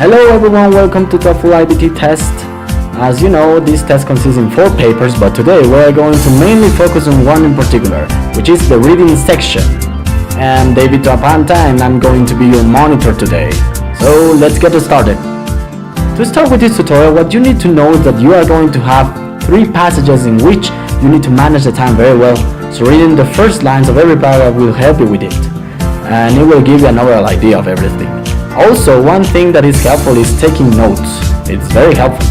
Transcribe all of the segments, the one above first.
Hello everyone, welcome to TOEFL IBT test. As you know, this test consists in 4 papers, but today we are going to mainly focus on one in particular, which is the reading section. I'm David Tuapanta and I'm going to be your monitor today. So let's get started. To start with this tutorial, what you need to know is that you are going to have 3 passages in which you need to manage the time very well. So reading the first lines of every paragraph will help you with it, and it will give you an overall idea of everything. Also, one thing that is helpful is taking notes. It's very helpful.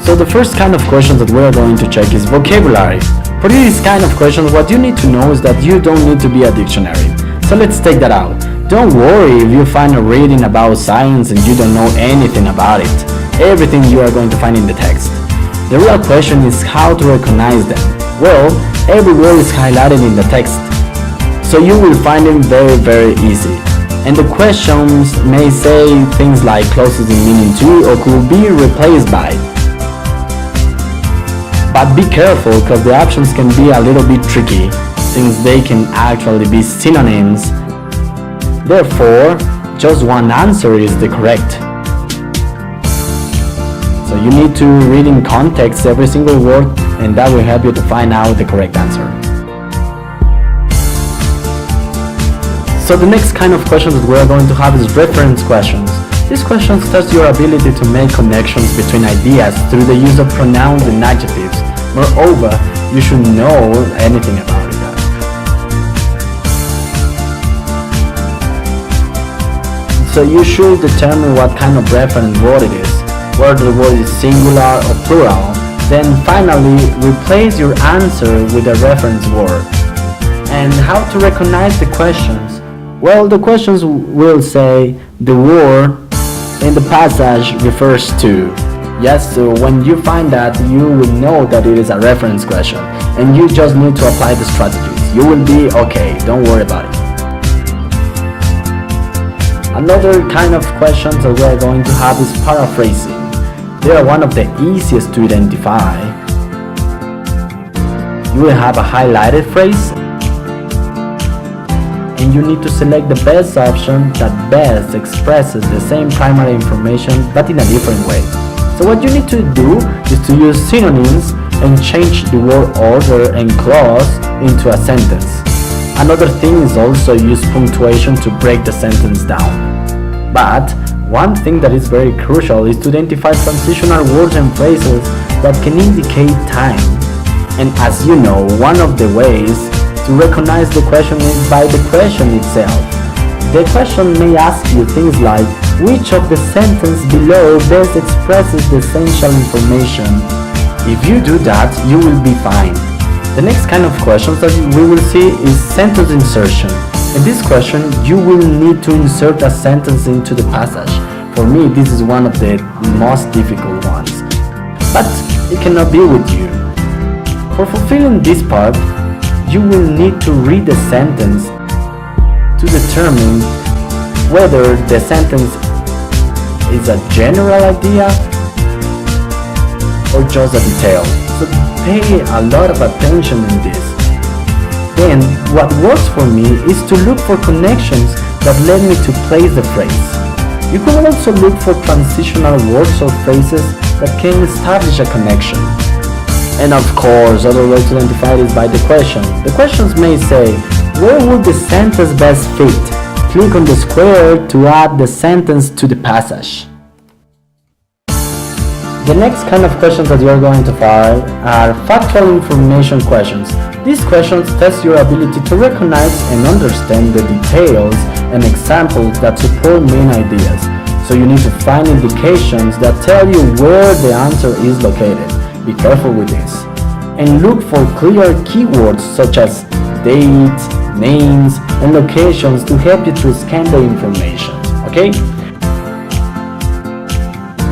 So the first kind of questions that we are going to check is vocabulary. For this kind of questions, what you need to know is that you don't need to be a dictionary. So let's take that out. Don't worry if you find a reading about science and you don't know anything about it. Everything you are going to find in the text. The real question is how to recognize them. Well, every word is highlighted in the text, so you will find them very easy. And the questions may say things like closest in meaning to or could be replaced by. But be careful, because the options can be a little bit tricky, since they can actually be synonyms. Therefore, just one answer is the correct. So you need to read in context every single word, and that will help you to find out the correct answer. So the next kind of questions that we are going to have is reference questions. These questions test your ability to make connections between ideas through the use of pronouns and adjectives. Moreover, you should know anything about it. So you should determine what kind of reference word it is, whether the word is singular or plural. Then finally, replace your answer with a reference word. And how to recognize the questions? Well, the questions will say the word in the passage refers to. Yes, so when you find that, you will know that it is a reference question, and you just need to apply the strategies. You will be okay, don't worry about it. Another kind of questions that we are going to have is paraphrasing. They are one of the easiest to identify. You will have a highlighted phrase, and you need to select the best option that best expresses the same primary information but in a different way. So what you need to do is to use synonyms and change the word order and clause into a sentence. Another thing is also use punctuation to break the sentence down. But one thing that is very crucial is to identify transitional words and phrases that can indicate time. And as you know, one of the ways to recognize the question is by the question itself. The question may ask you things like, which of the sentence below best expresses the essential information? If you do that, you will be fine. The next kind of questions that we will see is sentence insertion. In this question, you will need to insert a sentence into the passage. For me, this is one of the most difficult ones, but it cannot be with you. For fulfilling this part, you will need to read the sentence to determine whether the sentence is a general idea or just a detail. So pay a lot of attention in this. Then what works for me is to look for connections that led me to place the phrase. You can also look for transitional words or phrases that can establish a connection. And of course, other way to identify it is by the question. The questions may say, where would the sentence best fit? Click on the square to add the sentence to the passage. The next kind of questions that you are going to find are factual information questions. These questions test your ability to recognize and understand the details and examples that support main ideas. So you need to find indications that tell you where the answer is located. Be careful with this. And look for clear keywords such as dates, names, and locations to help you to scan the information. Okay?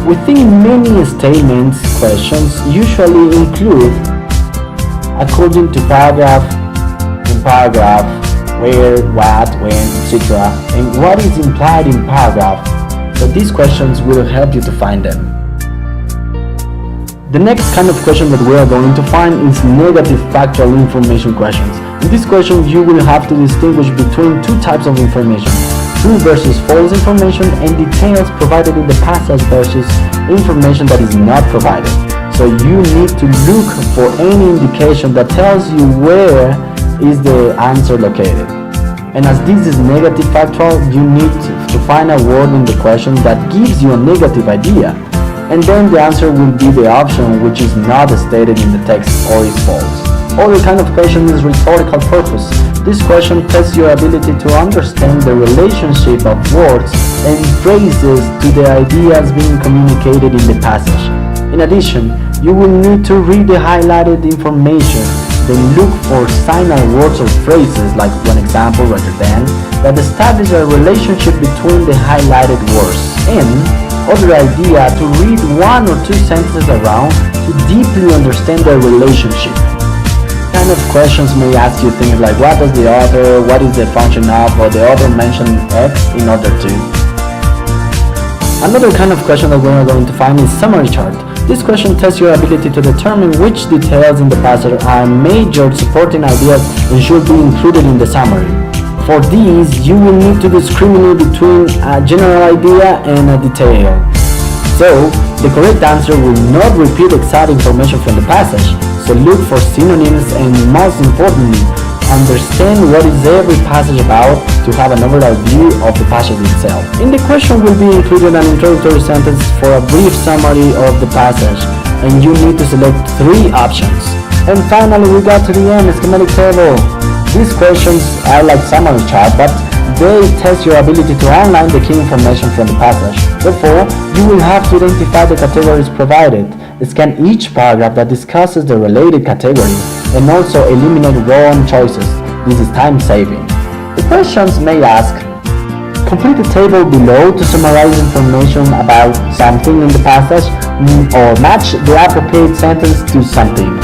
Within many statements, questions usually include according to paragraph, in paragraph, where, what, when, etc. and what is implied in paragraph. So these questions will help you to find them. The next kind of question that we are going to find is negative factual information questions. In this question, you will have to distinguish between 2 types of information. true versus false information and details provided in the passage versus information that is not provided. So you need to look for any indication that tells you where is the answer located. And as this is negative factual, you need to find a word in the question that gives you a negative idea. And then the answer will be the option which is not stated in the text or is false. Other kind of question is rhetorical purpose. This question tests your ability to understand the relationship of words and phrases to the ideas being communicated in the passage. In addition, you will need to read the highlighted information, then look for signal words or phrases like one example rather than that establish a relationship between the highlighted words. And other idea to read one or two sentences around to deeply understand their relationship. Kind of questions may ask you things like what does the author, what is the function of, or the author mentioned X in order to. Another kind of question that we are going to find is summary chart. This question tests your ability to determine which details in the passage are major supporting ideas and should be included in the summary. For these, you will need to discriminate between a general idea and a detail. So, the correct answer will not repeat exact information from the passage. So look for synonyms and most importantly, understand what is every passage about to have an overall view of the passage itself. In the question will be included an introductory sentence for a brief summary of the passage and you need to select 3 options. And finally we got to the end, schematic table. These questions are like summary chart but they test your ability to outline the key information from the passage. Therefore, you will have to identify the categories provided. Scan each paragraph that discusses the related category and also eliminate wrong choices. This is time saving. The questions may ask, complete the table below to summarize information about something in the passage or match the appropriate sentence to something.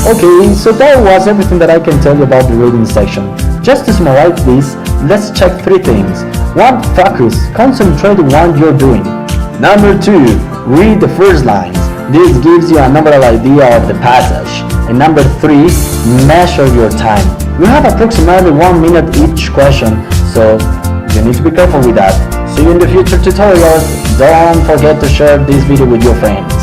Okay, so that was everything that I can tell you about the reading section. Just to summarize this, let's check 3 things. 1. Focus. Concentrate on what you're doing. Number 2. Read the first lines. This gives you an overall idea of the passage. And number 3. Measure your time. You have approximately 1 minute each question, so you need to be careful with that. See you in the future tutorials. Don't forget to share this video with your friends.